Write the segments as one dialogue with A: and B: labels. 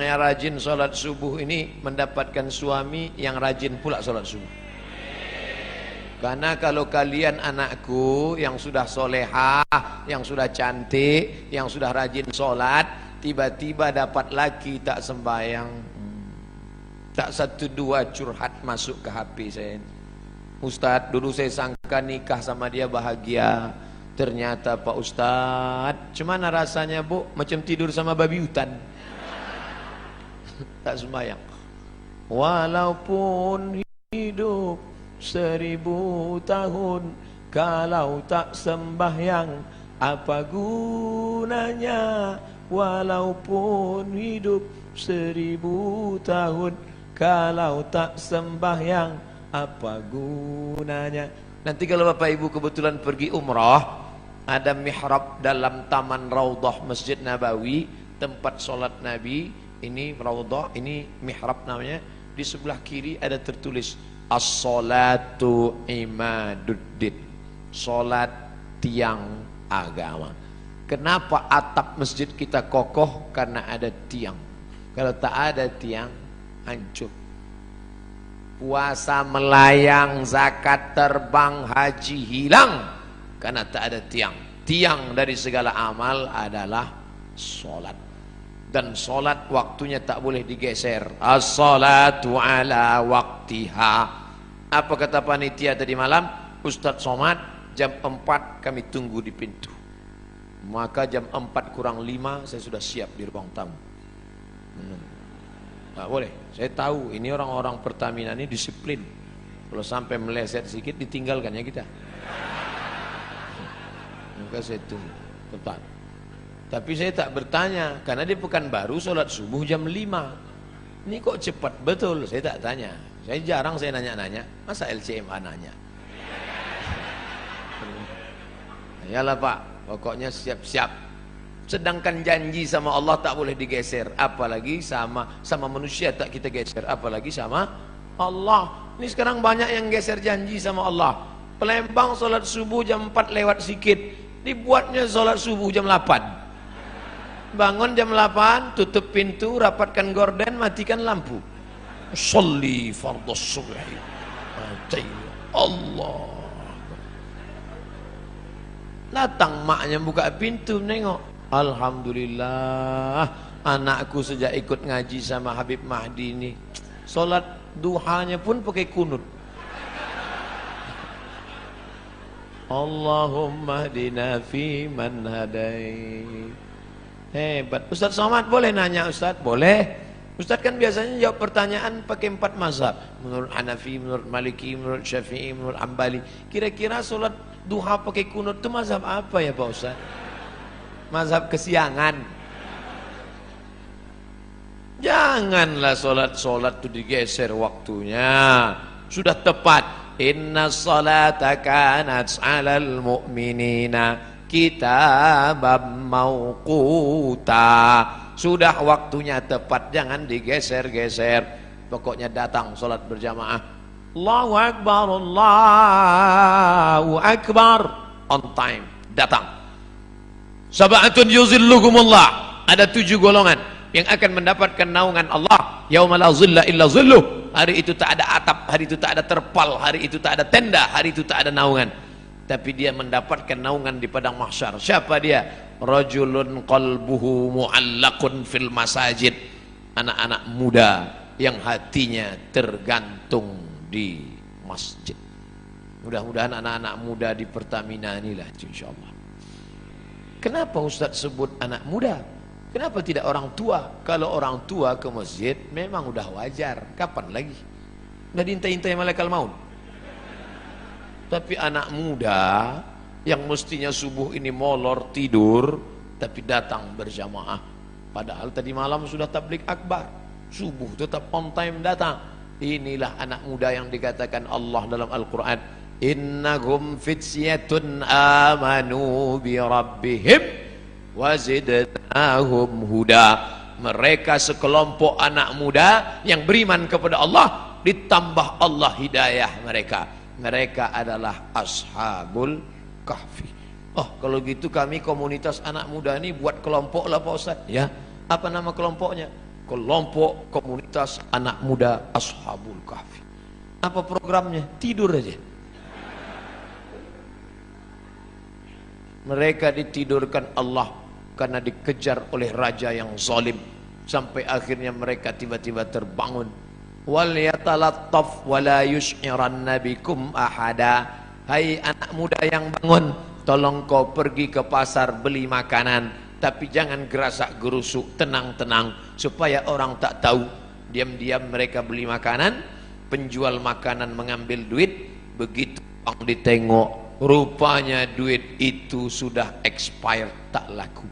A: yang rajin sholat subuh ini mendapatkan suami yang rajin pula sholat subuh. Karena kalau kalian anakku yang sudah solehah, yang sudah cantik, yang sudah rajin sholat, tiba-tiba dapat laki tak sembahyang, tak satu dua curhat masuk ke HP saya. Ustadz, dulu saya sangka nikah sama dia bahagia, ternyata Pak Ustadz, cuman rasanya bu macam tidur sama babi hutan. Tak sembahyang. Walaupun hidup 1000 tahun, kalau tak sembahyang apa gunanya? Walaupun hidup 1000 tahun, kalau tak sembahyang apa gunanya? Nanti kalau Bapak Ibu kebetulan pergi umrah, ada mihrab dalam taman Raudhah Masjid Nabawi, tempat sholat Nabi. Ini Raudhah, ini mihrab namanya. Di sebelah kiri ada tertulis as-salatu imaduddin, sholat tiang agama. Kenapa atap masjid kita kokoh? Karena ada tiang. Kalau tak ada tiang, hancur. Puasa melayang, zakat terbang, haji hilang karena tak ada tiang. Tiang dari segala amal adalah sholat. Dan sholat waktunya tak boleh digeser. As-salatu ala waktiha. Apa kata panitia tadi malam? Ustadz Somad, jam 4 kami tunggu di pintu. Maka jam 4 kurang 5 saya sudah siap di ruang tamu. Tak boleh. Saya tahu ini orang-orang Pertamina ini disiplin. Kalau sampai meleset sedikit ditinggalkan ya kita. Maka saya tunggu tepat. Tapi saya tak bertanya karena dia Pekanbaru sholat subuh jam 5. Ini kok cepat betul? Saya tak tanya. Saya jarang saya nanya-nanya. Masa LCMA nanya? Yalah Pak, pokoknya siap-siap. Sedangkan janji sama Allah tak boleh digeser, apalagi sama manusia tak kita geser, apalagi sama Allah. Ini sekarang banyak yang geser janji sama Allah. Palembang sholat subuh jam 4 lewat sikit, dibuatnya sholat subuh jam 8. Bangun jam 8, tutup pintu, rapatkan gorden, matikan lampu. Sholli fardhus subhi. Allah. Datang maknya buka pintu nengok. Alhamdulillah, anakku sejak ikut ngaji sama Habib Mahdi ini, sholat duhanya pun pakai kunut. Allahumma hdina fi man hadait. Hebat. Ustadz Somad boleh nanya Ustadz? Boleh. Ustadz kan biasanya jawab pertanyaan pakai 4 mazhab. Menurut Hanafi, menurut Maliki, menurut Syafi'i, menurut Ambali. Kira-kira sholat duha pakai kunut itu mazhab apa ya Pak Ustadz? Mazhab kesiangan. Janganlah sholat itu digeser waktunya. Sudah tepat. Inna salata kanat 'alal mu'minina kitabam mauquta. Sudah waktunya tepat, jangan digeser-geser. Pokoknya datang sholat berjamaah. Allahu Akbar, Allahu Akbar. On time, datang. Sab'atun yuzilluhumullah. Ada 7 golongan yang akan mendapatkan naungan Allah. Yauma la zilla illa zilluh. Hari itu tak ada atap, hari itu tak ada terpal, hari itu tak ada tenda, hari itu tak ada naungan. Tapi dia mendapatkan naungan di padang mahsyar. Siapa dia? Rajulun qalbuhu mu'allaqun fil masajid. Anak-anak muda yang hatinya tergantung di masjid. Mudah-mudahan anak-anak muda di Pertamina inilah insyaallah. Kenapa Ustaz sebut anak muda? Kenapa tidak orang tua? Kalau orang tua ke masjid memang udah wajar. Kapan lagi? Udah diintai-intai malaikat maut. Tapi anak muda yang mestinya subuh ini molor tidur, tapi datang berjamaah. Padahal tadi malam sudah tablik akbar, subuh tetap on time datang. Inilah anak muda yang dikatakan Allah dalam Al-Quran, innahum fityatun amanu bi rabbihim wazidnahum huda. Mereka sekelompok anak muda yang beriman kepada Allah, ditambah Allah hidayah mereka. Mereka adalah ashabul kahfi. Oh, kalau gitu kami komunitas anak muda ini buat kelompok lah Pak Ustaz. Ya, apa nama kelompoknya? kelompok komunitas anak muda Ashabul Kahfi. Apa programnya? Tidur aja. Mereka ditidurkan Allah karena dikejar oleh raja yang zalim, sampai akhirnya mereka tiba-tiba terbangun. Wal yatalattaf wala yush'iranna bikum ahada. Hai anak muda yang bangun, tolong kau pergi ke pasar beli makanan, tapi jangan gerasak gerusuk, tenang-tenang supaya orang tak tahu. Diam-diam mereka beli makanan, penjual makanan mengambil duit, begitu orang ditengok, rupanya duit itu sudah expired, tak laku.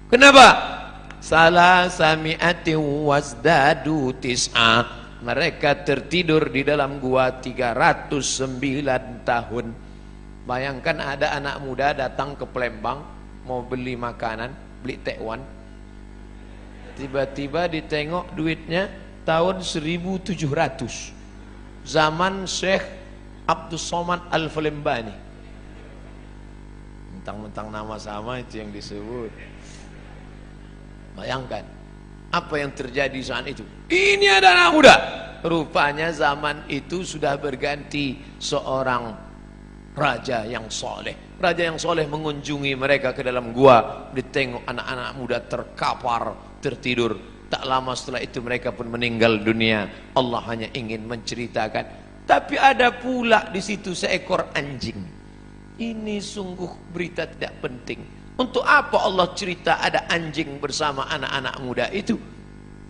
A: Kenapa? Salah sami'ati wasdadu tis'a. Mereka tertidur di dalam gua 309 tahun. Bayangkan ada anak muda datang ke Palembang mau beli makanan, beli tekwan, tiba-tiba ditengok duitnya tahun 1700, zaman Syekh Abdul Somad Al-Falembani. Mentang-mentang nama sama itu yang disebut. Bayangkan apa yang terjadi saat itu. Ini ada anak muda, rupanya zaman itu sudah berganti seorang raja yang soleh. Raja yang soleh mengunjungi mereka ke dalam gua, ditengok anak-anak muda terkapar, tertidur. Tak lama setelah itu mereka pun meninggal dunia. Allah hanya ingin menceritakan. Tapi ada pula di situ seekor anjing. Ini sungguh berita tidak penting. Untuk apa Allah cerita ada anjing bersama anak-anak muda itu?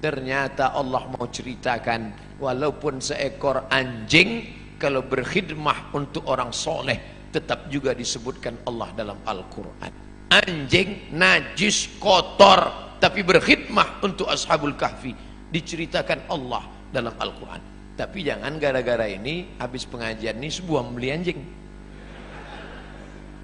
A: Ternyata Allah mau ceritakan, walaupun seekor anjing, kalau berkhidmah untuk orang soleh, tetap juga disebutkan Allah dalam Al-Quran. Anjing najis kotor, tapi berkhidmah untuk Ashabul Kahfi, diceritakan Allah dalam Al-Quran. Tapi jangan gara-gara ini habis pengajian ini sebuah membeli anjing.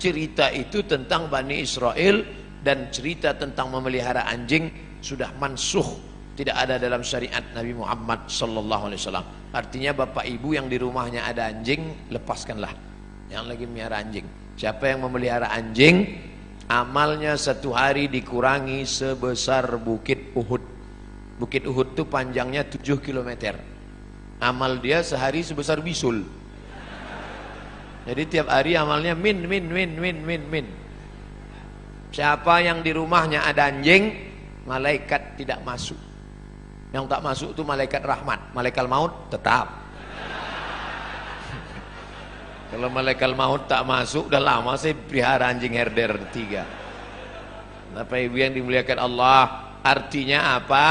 A: Cerita itu tentang Bani Israel dan cerita tentang memelihara anjing sudah mansuh, tidak ada dalam syariat Nabi Muhammad sallallahu alaihi wasallam. Artinya bapak ibu yang di rumahnya ada anjing, lepaskanlah yang lagi melihara anjing. Siapa yang memelihara anjing, amalnya satu hari dikurangi sebesar Bukit Uhud. Bukit Uhud itu panjangnya 7 km. Amal dia sehari sebesar bisul. Jadi tiap hari amalnya min. Siapa yang di rumahnya ada anjing, malaikat tidak masuk. Yang tak masuk itu malaikat rahmat, malaikat maut tetap. Kalau malaikat maut tak masuk, udah lama saya pelihara anjing herder 3. Bapak ibu yang dimuliakan Allah, artinya apa?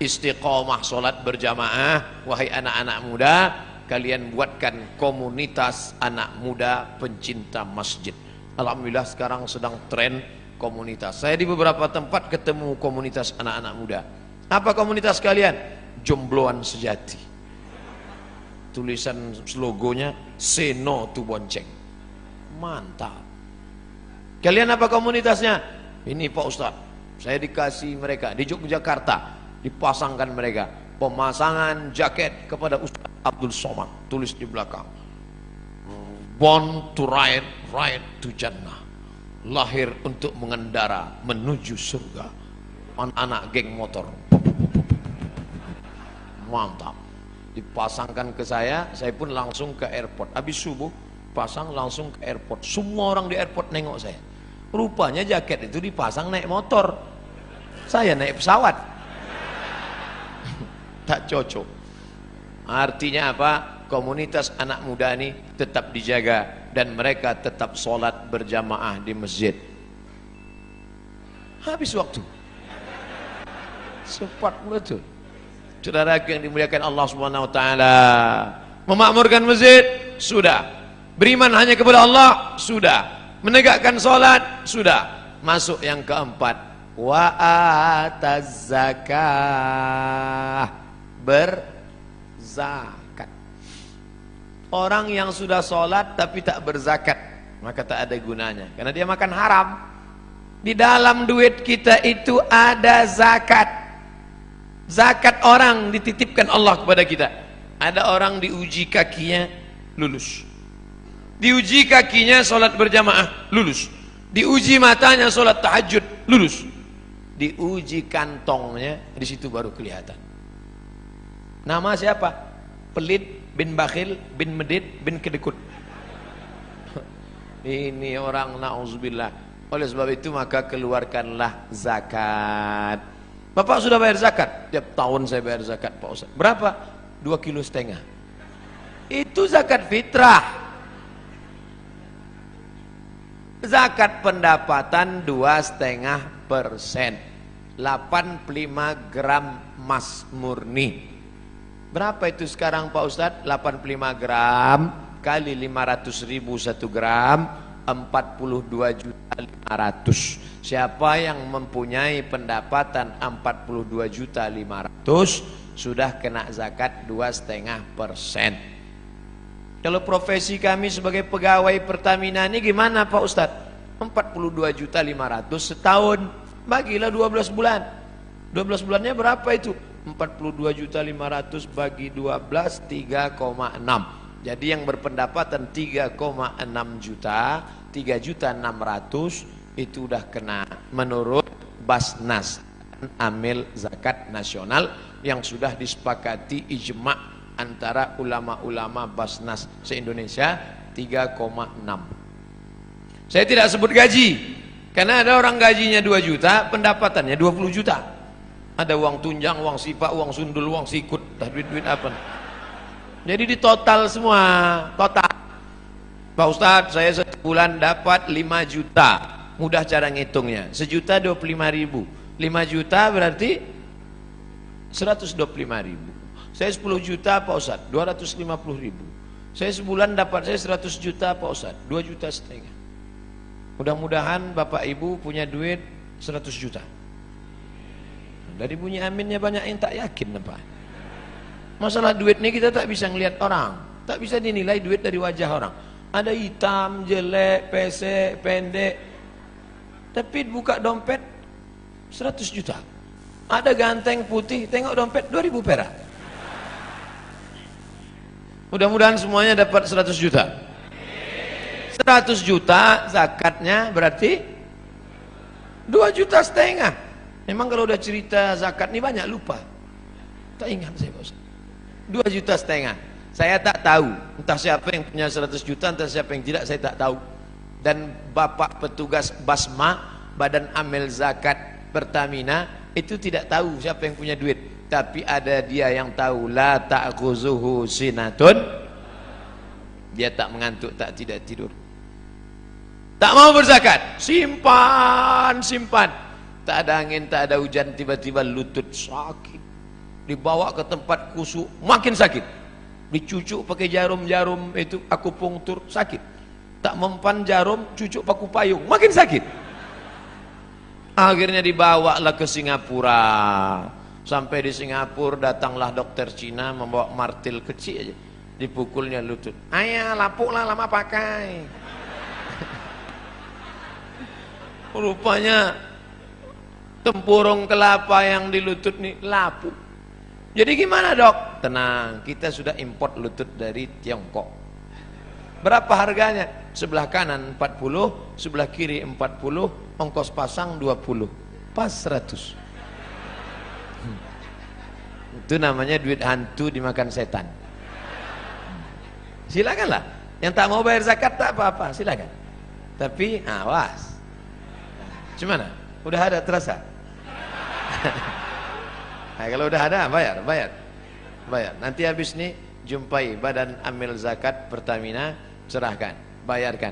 A: Istiqomah solat berjamaah. Wahai anak-anak muda, kalian buatkan komunitas anak muda pencinta masjid. Alhamdulillah sekarang sedang tren komunitas. Saya di beberapa tempat ketemu komunitas anak-anak muda. Apa komunitas kalian? Jombloan sejati. Tulisan logonya say no to bonceng. Mantap. Kalian apa komunitasnya? Ini Pak Ustadz, saya dikasih mereka di Yogyakarta, dipasangkan mereka pemasangan jaket kepada Ustadz Abdul Somad, tulis di belakang, born to ride, ride to Jannah, lahir untuk mengendara menuju surga. Anak-anak geng motor, mantap. Dipasangkan ke saya pun langsung ke airport. Habis subuh pasang langsung ke airport. Semua orang di airport nengok saya. Rupanya jaket itu dipasang naik motor, saya naik pesawat. Tak cocok. Artinya apa? Komunitas anak muda ini tetap dijaga dan mereka tetap sholat berjamaah di masjid. Habis waktu. Cepat betul. Saudara yang dimuliakan Allah Subhanahu wa taala, memakmurkan masjid sudah, beriman hanya kepada Allah sudah, menegakkan salat sudah. Masuk yang keempat, wa ataz zakah, berzakat. Orang yang sudah salat tapi tak berzakat, maka tak ada gunanya karena dia makan haram. Di dalam duit kita itu ada zakat. Zakat orang dititipkan Allah kepada kita. Ada orang diuji kakinya lulus, diuji kakinya sholat berjamaah lulus, diuji matanya sholat tahajud lulus, diuji kantongnya, di situ baru kelihatan. Nama siapa? Pelit bin bakhil bin medit bin kedekut. Ini orang na'udzubillah. Oleh sebab itu maka keluarkanlah zakat. Bapak sudah bayar zakat? Tiap tahun saya bayar zakat Pak Ustaz. Berapa? 2,5 kilo. Itu zakat fitrah. Zakat pendapatan 2,5%. 85 gram emas murni. Berapa itu sekarang Pak Ustaz? 85 gram kali 500.000 1 gram, 42.500.000. Siapa yang mempunyai pendapatan 42.500.000 sudah kena zakat 2,5%. Kalau profesi kami sebagai pegawai Pertamina ini gimana Pak Ustaz? 42.500.000 setahun, bagilah 12 bulan. 12 bulannya berapa itu? 42.500.000 bagi 12, 3,6. Jadi yang berpendapatan 3,6 juta, 3.600.000 itu udah kena menurut Basnas, amil zakat nasional yang sudah disepakati ijma' antara ulama-ulama Basnas se-Indonesia, 3,6. Saya tidak sebut gaji karena ada orang gajinya 2 juta, pendapatannya 20 juta. Ada uang tunjang, uang sipak, uang sundul, uang sikut, duit-duit apa. Jadi di total semua, total. Pak Ustadz, saya sebulan dapat 5 juta. Mudah cara ngitungnya. 1.025.000. 5 juta berarti 125.000. Saya 10 juta Pak Ustadz, 250.000. Saya sebulan dapat saya 100 juta Pak Ustadz, 2,5 juta. Mudah-mudahan Bapak Ibu punya duit 100 juta. Dari bunyi aminnya banyak yang tak yakin Pak. Masalah duit ini kita tak bisa ngelihat orang, tak bisa dinilai duit dari wajah orang. Ada hitam, jelek, pesek, pendek. Tapi buka dompet 100 juta. Ada ganteng putih, tengok dompet 2.000 perak. Mudah-mudahan semuanya dapat 100 juta. 100 juta zakatnya berarti 2,5 juta. Memang kalau udah cerita zakat ini banyak lupa. Tak ingat saya Pak Ustaz. 2,5 juta. Saya tak tahu, entah siapa yang punya 100 juta, entah siapa yang tidak, saya tak tahu. Dan Bapak petugas Basma, Badan Amil Zakat Pertamina, itu tidak tahu siapa yang punya duit. Tapi ada dia yang tahu, la ta'khuzuhu sinatun. Dia tak mengantuk, tak tidak tidur. Tak mau berzakat, simpan. Tak ada angin, tak ada hujan, tiba-tiba lutut sakit. Dibawa ke tempat kusuk, makin sakit. Dicucuk pakai jarum-jarum itu akupunktur, sakit. Tak mempan jarum, cucuk paku payung, makin sakit. Akhirnya dibawalah ke Singapura. Sampai di Singapura datanglah dokter Cina membawa martil kecil aja. Dipukulnya lutut. Ayah, lapuklah lama pakai. Rupanya tempurung kelapa yang di lutut nih lapuk. Jadi gimana dok? Tenang, kita sudah import lutut dari Tiongkok. Berapa harganya? Sebelah kanan 40, sebelah kiri 40, ongkos pasang 20, pas 100. Itu namanya duit hantu dimakan setan. Silakanlah. Yang tak mau bayar zakat tak apa-apa, silakan. Tapi awas. Gimana? Udah ada terasa? Nah, kalau udah ada bayar. Nanti habis nih jumpai Badan Amil Zakat Pertamina, serahkan, bayarkan.